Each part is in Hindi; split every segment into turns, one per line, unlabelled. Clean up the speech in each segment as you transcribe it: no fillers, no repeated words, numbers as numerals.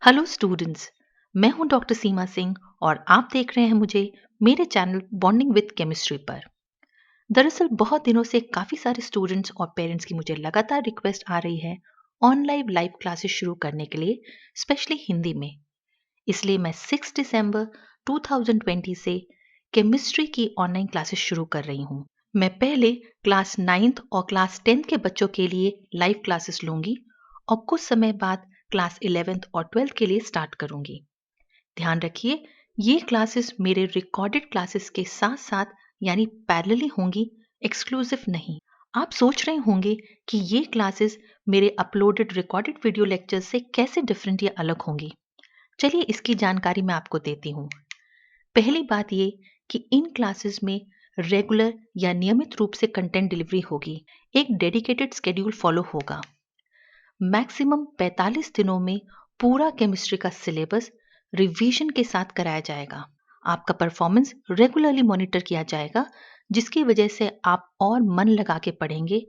Hello students. मैं हूं डॉक्टर सीमा सिंह और आप देख रहे हैं मुझे मेरे चैनल बॉन्डिंग विद केमिस्ट्री पर। दरअसल बहुत दिनों से काफ़ी सारे स्टूडेंट्स और पेरेंट्स की मुझे लगातार रिक्वेस्ट आ रही है ऑनलाइन लाइव क्लासेस शुरू करने के लिए, स्पेशली हिंदी में। इसलिए मैं 6 दिसंबर 2020 से केमिस्ट्री की ऑनलाइन क्लासेस शुरू कर रही हूँ। मैं पहले क्लास 9th और क्लास 10th के बच्चों के लिए लाइव क्लासेस लूंगी और कुछ समय बाद क्लास 11th और 12th के लिए स्टार्ट करूंगी। ध्यान रखिए, ये क्लासेस मेरे रिकॉर्डेड क्लासेस के साथ साथ यानी पैरेलली होंगी, एक्सक्लूसिव नहीं। आप सोच रहे होंगे कि ये क्लासेस मेरे अपलोडेड रिकॉर्डेड वीडियो लेक्चर्स से कैसे डिफरेंट या अलग होंगी। चलिए इसकी जानकारी मैं आपको देती हूँ। पहली बात ये कि इन क्लासेस में रेगुलर या नियमित रूप से कंटेंट डिलीवरी होगी। एक डेडिकेटेड शेड्यूल फॉलो होगा। मैक्सिमम 45 दिनों में पूरा केमिस्ट्री का सिलेबस रिवीजन के साथ कराया जाएगा। आपका परफॉर्मेंस रेगुलरली मॉनिटर किया जाएगा, जिसकी वजह से आप और मन लगा के पढ़ेंगे,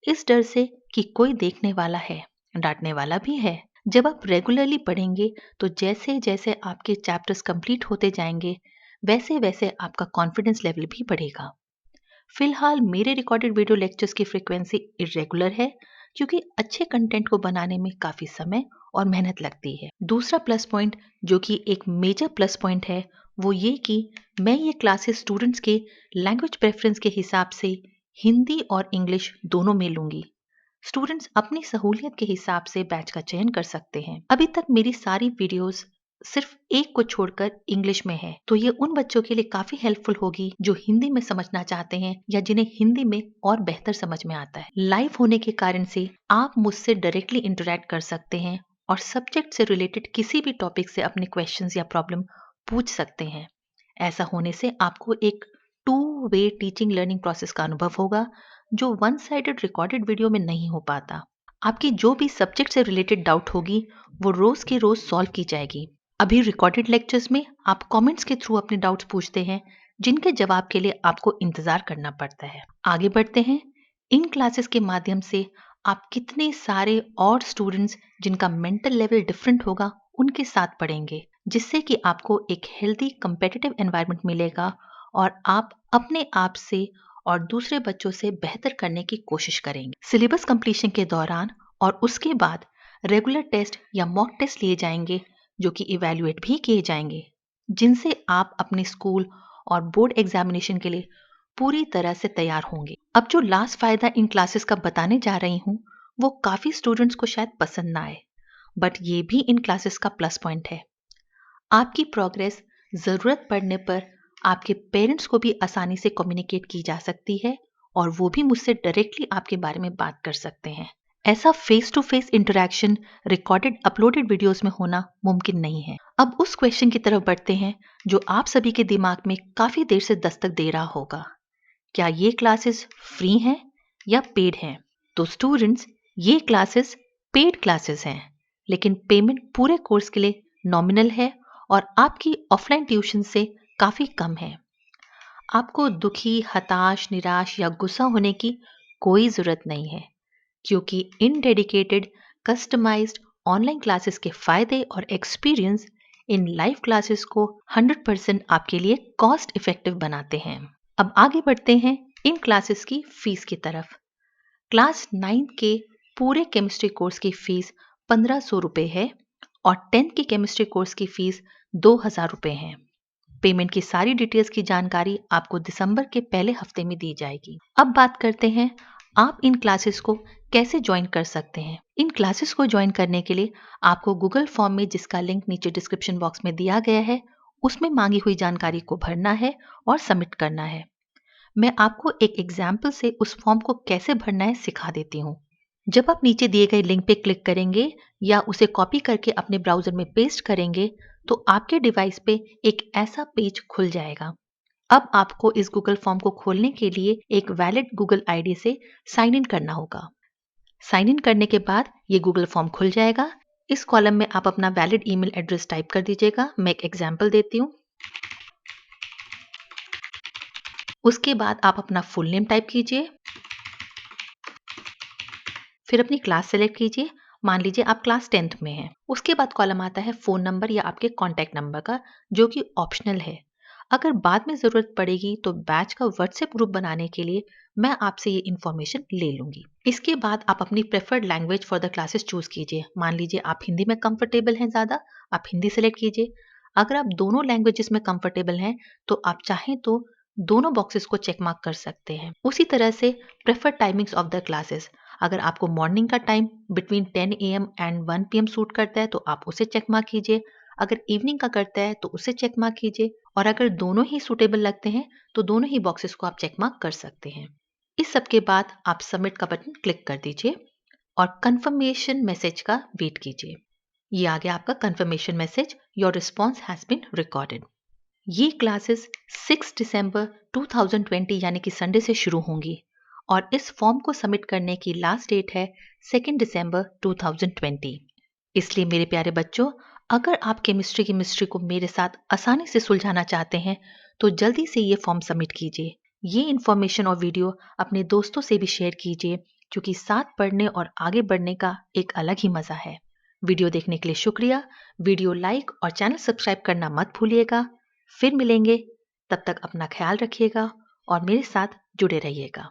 इस डर से कि कोई देखने वाला है, डांटने वाला भी है। जब आप रेगुलरली पढ़ेंगे तो जैसे जैसे आपके चैप्टर्स कंप्लीट होते जाएंगे, वैसे वैसे आपका कॉन्फिडेंस लेवल भी बढ़ेगा। फिलहाल मेरे रिकॉर्डेड वीडियो लेक्चर्स की फ्रीक्वेंसी इरेगुलर है, क्योंकि अच्छे कंटेंट को बनाने में काफी समय और मेहनत लगती है। दूसरा प्लस पॉइंट, जो कि एक मेजर प्लस पॉइंट है, वो ये कि मैं ये क्लासेस स्टूडेंट्स के लैंग्वेज प्रेफरेंस के हिसाब से हिंदी और इंग्लिश दोनों में लूंगी। स्टूडेंट्स अपनी सहूलियत के हिसाब से बैच का चयन कर सकते हैं। अभी तक मेरी सारी वीडियोस सिर्फ एक को छोड़कर इंग्लिश में है, तो ये उन बच्चों के लिए काफी हेल्पफुल होगी जो हिंदी में समझना चाहते हैं या जिन्हें हिंदी में और बेहतर समझ में आता है। लाइव होने के कारण से आप मुझसे डायरेक्टली इंटरेक्ट कर सकते हैं और सब्जेक्ट से रिलेटेड किसी भी टॉपिक से अपने क्वेश्चंस या प्रॉब्लम पूछ सकते हैं। ऐसा होने से आपको एक 2 वे टीचिंग लर्निंग प्रोसेस का अनुभव होगा, जो वन साइडेड रिकॉर्डेड वीडियो में नहीं हो पाता। आपकी जो भी सब्जेक्ट से रिलेटेड डाउट होगी, वो रोज की रोज सॉल्व की जाएगी। अभी रिकॉर्डेड लेक्चर्स में आप कमेंट्स के थ्रू अपने डाउट्स पूछते हैं, जिनके जवाब के लिए आपको इंतजार करना पड़ता है। आगे बढ़ते हैं। इन क्लासेस के माध्यम से आप कितने सारे और स्टूडेंट्स जिनका मेंटल लेवल डिफरेंट होगा, उनके साथ पढ़ेंगे, जिससे कि आपको एक हेल्दी कंपेटिटिव एनवायरनमेंट मिलेगा और आप अपने आप से और दूसरे बच्चों से बेहतर करने की कोशिश करेंगे। सिलेबस कंप्लीशन के दौरान और उसके बाद रेगुलर टेस्ट या मॉक टेस्ट लिए जाएंगे, जो कि इवैल्यूएट भी किए जाएंगे, जिनसे आप अपने स्कूल और बोर्ड एग्जामिनेशन के लिए पूरी तरह से तैयार होंगे। अब जो लास्ट फायदा इन क्लासेस का बताने जा रही हूँ, वो काफी स्टूडेंट्स को शायद पसंद ना आए, बट ये भी इन क्लासेस का प्लस पॉइंट है। आपकी प्रोग्रेस जरूरत पड़ने पर आपके पेरेंट्स को भी आसानी से कम्युनिकेट की जा सकती है और वो भी मुझसे डायरेक्टली आपके बारे में बात कर सकते हैं। ऐसा face to face interaction recorded uploaded videos में होना मुमकिन नहीं है। अब उस क्वेश्चन की तरफ बढ़ते हैं जो आप सभी के दिमाग में काफी देर से दस्तक दे रहा होगा। क्या ये क्लासेस फ्री हैं या पेड हैं? तो स्टूडेंट्स, ये क्लासेस पेड क्लासेस हैं, लेकिन पेमेंट पूरे कोर्स के लिए नॉमिनल है और आपकी ऑफलाइन ट्यूशन से काफी कम है। आपको दुखी, हताश, निराश या गुस्सा होने की कोई जरूरत नहीं है, क्योंकि इन डेडिकेटेड कस्टमाइज्ड ऑनलाइन क्लासेस के फायदे और एक्सपीरियंस इन लाइव क्लासेस को 100% आपके लिए कॉस्ट इफेक्टिव बनाते हैं। अब आगे बढ़ते हैं इन क्लासेस की फीस की तरफ। क्लास 9 के पूरे केमिस्ट्री कोर्स की फीस 1500 रुपये है और 10th की केमिस्ट्री कोर्स की फीस 2000 रुपये है। पेमेंट की सारी डिटेल्स की जानकारी आपको दिसंबर के पहले हफ्ते में दी जाएगी। अब बात करते हैं आप इन क्लासेस को कैसे ज्वाइन कर सकते हैं। इन क्लासेस को ज्वाइन करने के लिए आपको गूगल फॉर्म में, जिसका लिंक नीचे डिस्क्रिप्शन बॉक्स में दिया गया है, उसमें मांगी हुई जानकारी को भरना है और सबमिट करना है। मैं आपको एक एग्जाम्पल से उस फॉर्म को कैसे भरना है सिखा देती हूँ। जब आप नीचे दिए गए लिंक पे क्लिक करेंगे या उसे कॉपी करके अपने ब्राउजर में पेस्ट करेंगे, तो आपके डिवाइस पे एक ऐसा पेज खुल जाएगा। अब आपको इस गूगल फॉर्म को खोलने के लिए एक वैलिड गूगल आईडी से साइन इन करना होगा। साइन इन करने के बाद ये गूगल फॉर्म खुल जाएगा। इस कॉलम में आप अपना वैलिड ईमेल एड्रेस टाइप कर दीजिएगा। मैं एक एग्जाम्पल देती हूँ। उसके बाद आप अपना फुल नेम टाइप कीजिए, फिर अपनी क्लास सेलेक्ट कीजिए। मान लीजिए आप क्लास 10th में हैं। उसके बाद कॉलम आता है फ़ोन नंबर या आपके कॉन्टैक्ट नंबर का, जो कि ऑप्शनल है। अगर बाद में ज़रूरत पड़ेगी तो बैच का व्हाट्सएप ग्रुप बनाने के लिए मैं आपसे ये इन्फॉर्मेशन ले लूँगी। इसके बाद आप अपनी preferred language for the classes choose कीजिए। मान लीजिए आप हिंदी में कंफर्टेबल हैं ज़्यादा, आप हिंदी सेलेक्ट कीजिए। अगर आप दोनों लैंग्वेजेस में कंफर्टेबल हैं तो आप चाहें तो दोनों बॉक्सेस को चेक मार्क कर सकते हैं। उसी तरह से preferred timings of the classes, अगर आपको मॉर्निंग का time between 10 AM and 1 PM suit करता है तो आप उसे चेक मार्क कीजिए। अगर इवनिंग का करता है तो उसे चेक मार्क कीजिए, और अगर दोनों ही सूटेबल लगते हैं तो दोनों ही बॉक्सेस को आप चेक मार्क कर सकते हैं। इस सब के बाद आप सबमिट का बटन क्लिक कर दीजिए और कंफर्मेशन मैसेज का वेट कीजिए। ये आ गया आपका confirmation message, your response has been recorded. ये क्लासेस 6 दिसंबर 2020 यानी कि संडे से शुरू होंगी और इस फॉर्म को सबमिट करने की लास्ट डेट है 2 दिसंबर 2020। इसलिए मेरे प्यारे बच्चों, अगर आप केमिस्ट्री की मिस्ट्री को मेरे साथ आसानी से सुलझाना चाहते हैं तो जल्दी से ये फॉर्म सबमिट कीजिए। ये इन्फॉर्मेशन और वीडियो अपने दोस्तों से भी शेयर कीजिए, क्योंकि साथ पढ़ने और आगे बढ़ने का एक अलग ही मज़ा है। वीडियो देखने के लिए शुक्रिया। वीडियो लाइक और चैनल सब्सक्राइब करना मत भूलिएगा। फिर मिलेंगे, तब तक अपना ख्याल रखिएगा और मेरे साथ जुड़े रहिएगा।